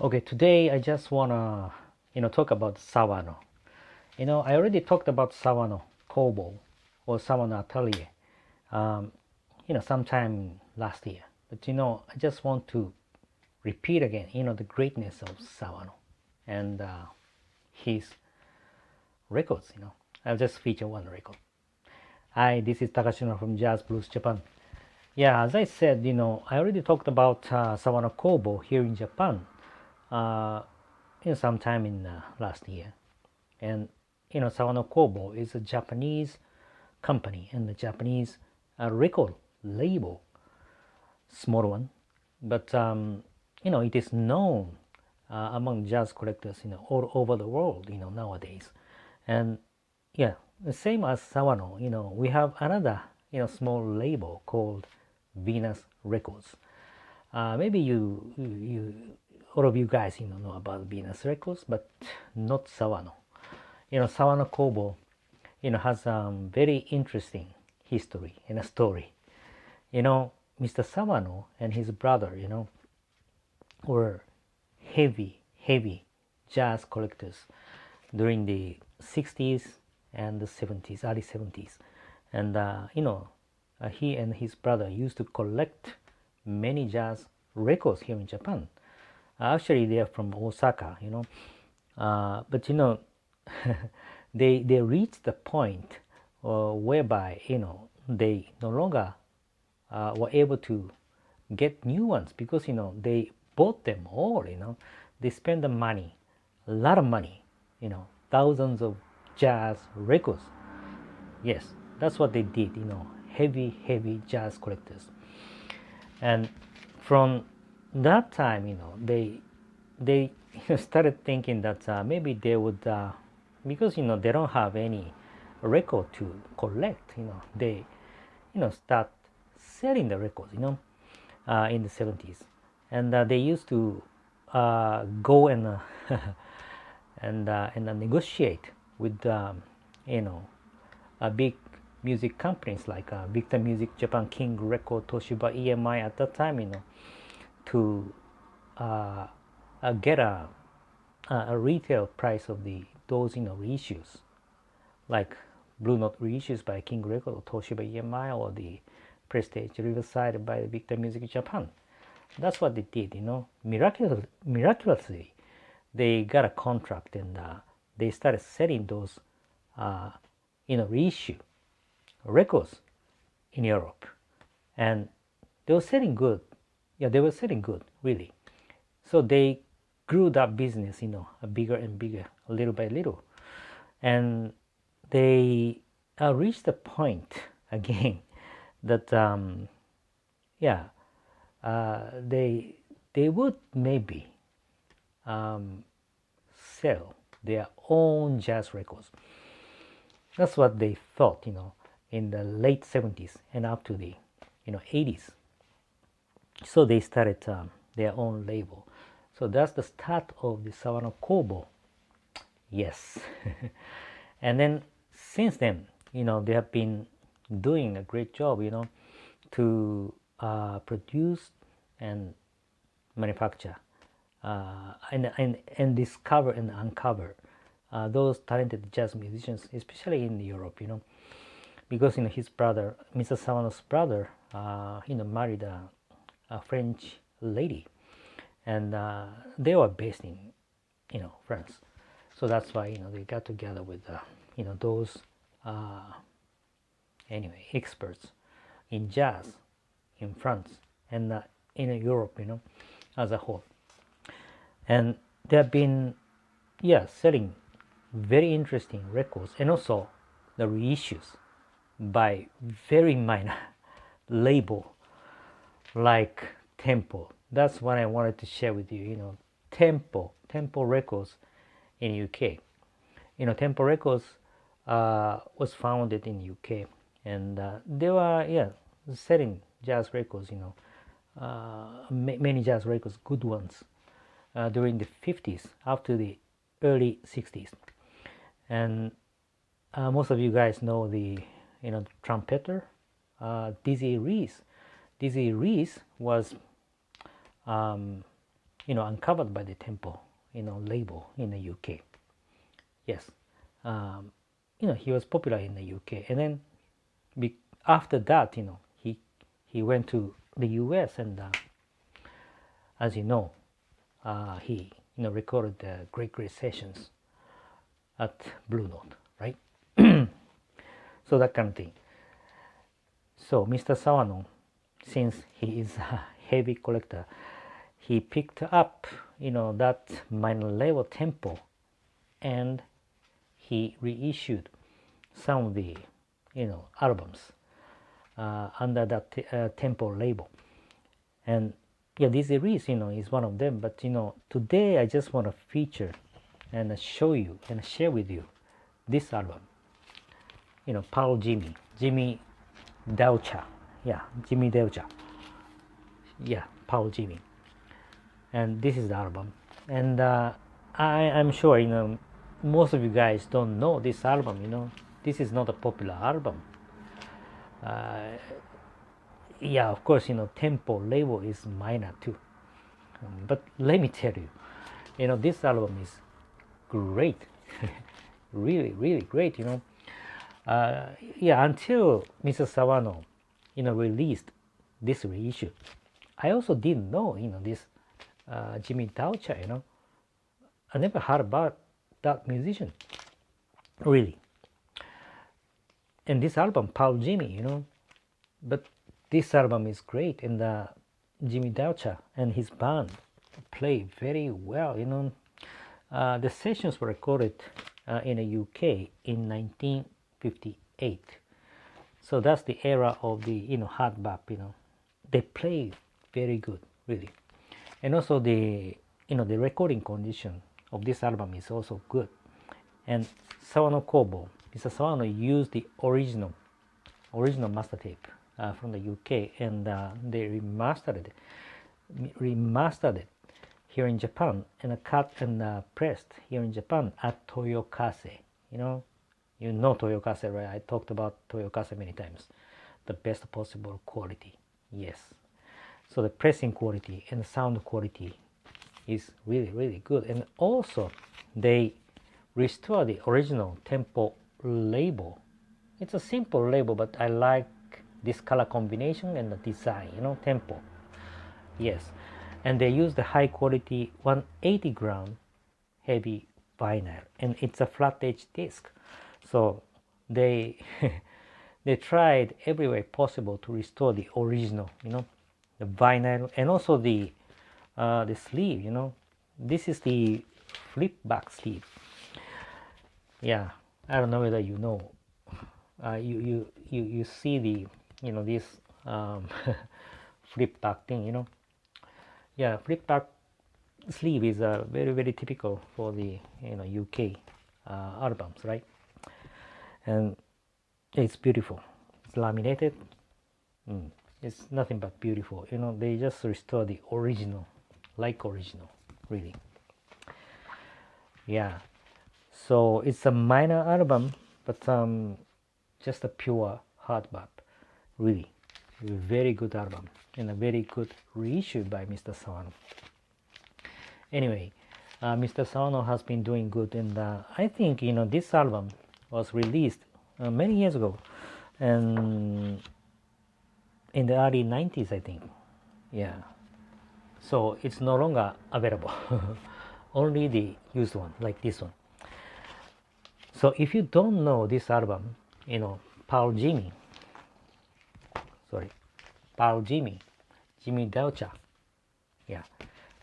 Okay, today I just wanna, talk about Sawano. I already talked about Sawano Kobo or Sawano Atelier, um, sometime last year. But I just want to repeat again, the greatness of Sawano and his records. I'll just feature one record. Hi, this is Takashino from Jazz Blues Japan. Yeah, as I said, I already talked about Sawano Kobo here in Japan. Uh, sometime in last year. And Sawano Kobo is a Japanese company and a Japanese record label, small one, but it is known among jazz collectors, all over the world, nowadays. And yeah, the same as Sawano, we have another, small label called Venus Records. Maybe all of you guys, know about Venus Records, but not Sawano. Sawano Kobo, has a very interesting history and a story. Mr. Sawano and his brother, were heavy jazz collectors during the 60s and the 70s, early 70s. And, he and his brother used to collect many jazz records here in Japan. Actually, they are from Osaka, but they reached the point whereby they no longer were able to get new ones because they bought them all. They spent the money, a lot of money, thousands of jazz records. Yes, that's what they did. Heavy jazz collectors. And from that time, they started thinking that maybe they would, because they don't have any record to collect. They start selling the records. In the 70s, and they used to go and and negotiate with big music companies like Victor Music, Japan King Record, Toshiba, EMI at that time, to get a retail price of those reissues, like Blue Note reissues by King Record or Toshiba EMI, or the Prestige Riverside by Victor Music Japan. That's what they did. Miraculously, they got a contract and they started selling those reissue records in Europe, and they were selling good. Yeah, they were selling good, really. So they grew that business, bigger and bigger, little by little, and they reached the point again that they would maybe sell their own jazz records. That's what they thought, in the late 70s and up to the 80s. So they started their own label. So that's the start of the Sawano Kobo. Yes. And then since then, they have been doing a great job, to produce and manufacture and discover and uncover those talented jazz musicians, especially in Europe, because his brother, Mr. Sawano's brother, married a French lady, and they were based in France. So that's why they got together with those experts in jazz in France and in Europe, as a whole. And they have been selling very interesting records, and also the reissues by very minor label like Tempo. That's what I wanted to share with you. Tempo Records in UK. Tempo Records was founded in UK, and they were selling jazz records. Many jazz records, good ones, during the 50s up to the early 60s. And most of you guys know the trumpeter, Dizzy Reese. Dizzy Reese was uncovered by the temple, label in the UK. Yes, he was popular in the UK, and then after that, he went to the US, and as you know, he recorded the great sessions at Blue Note, right? So that kind of thing. So Mr. Sawano, since he is a heavy collector, he picked up that minor level tempo, and he reissued some of the albums under that tempo label. And yeah, this series is one of them. But today I just want to feature and show you and share with you this album, Pal Jimmy Deuchar, Jimmy Deuchar, Pal Jimmy. And this is the album, and I'm sure most of you guys don't know this album. This is not a popular album. Of course, tempo label is minor too, but let me tell you, this album is great. really great. Until Mr. Sawano released this reissue, I also didn't know this Jimmy Deuchar. I never heard about that musician, really. And this album, Pal Jimmy, but this album is great, and Jimmy Deuchar and his band play very well. The sessions were recorded in the UK in 1958, so that's the era of the hard bop. They play very good, really. And also the the recording condition of this album is also good. And Sawano Kobo, Mr. Sawano used the original master tape from the UK, and they remastered it here in Japan, and cut and pressed here in Japan at Toyokase. You know Toyokase, right? I talked about Toyokase many times. The best possible quality, yes. So the pressing quality and the sound quality is really good. And also they restore the original tempo label. It's a simple label, but I like this color combination and the design, tempo. Yes. And they use the high quality 180 gram heavy vinyl, and it's a flat edge disc. So they they tried every way possible to restore the original, the vinyl, and also the sleeve. This is the flip back sleeve. Yeah, I don't know whether you see the this flip back thing. Yeah, flip back sleeve is very typical for the UK albums, right? And it's beautiful. It's laminated. It's nothing but beautiful. They just restore the original, like original, really. Yeah. So it's a minor album, but just a pure hard bop, really. A very good album and a very good reissue by Mr. Sawano. Anyway, Mr. Sawano has been doing good, and I think this album was released many years ago, and in the early 90s, I think. Yeah. So it's no longer available. Only the used one, like this one. So if you don't know this album, Pal Jimmy, Jimmy Deuchar, yeah,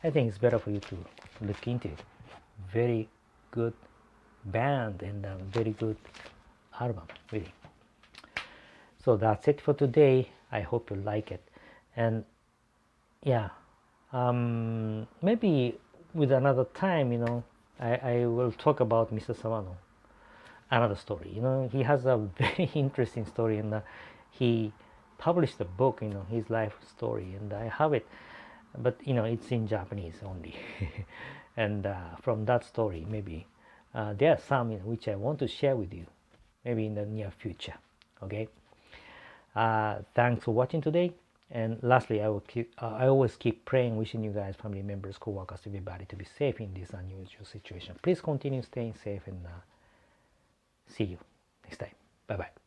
I think it's better for you to look into it. Very good band and a very good album, really. So that's it for today. I hope you like it, and yeah, maybe with another time, I will talk about Mr. Sawano, another story. He has a very interesting story, and he published a book, his life story, and I have it, but it's in Japanese only. And from that story, maybe there are some which I want to share with you, maybe in the near future. Okay. Thanks for watching today, And lastly, I always keep praying, wishing you guys, family members, co-workers, everybody to be safe in this unusual situation. Please continue staying safe, and see you next time. Bye bye.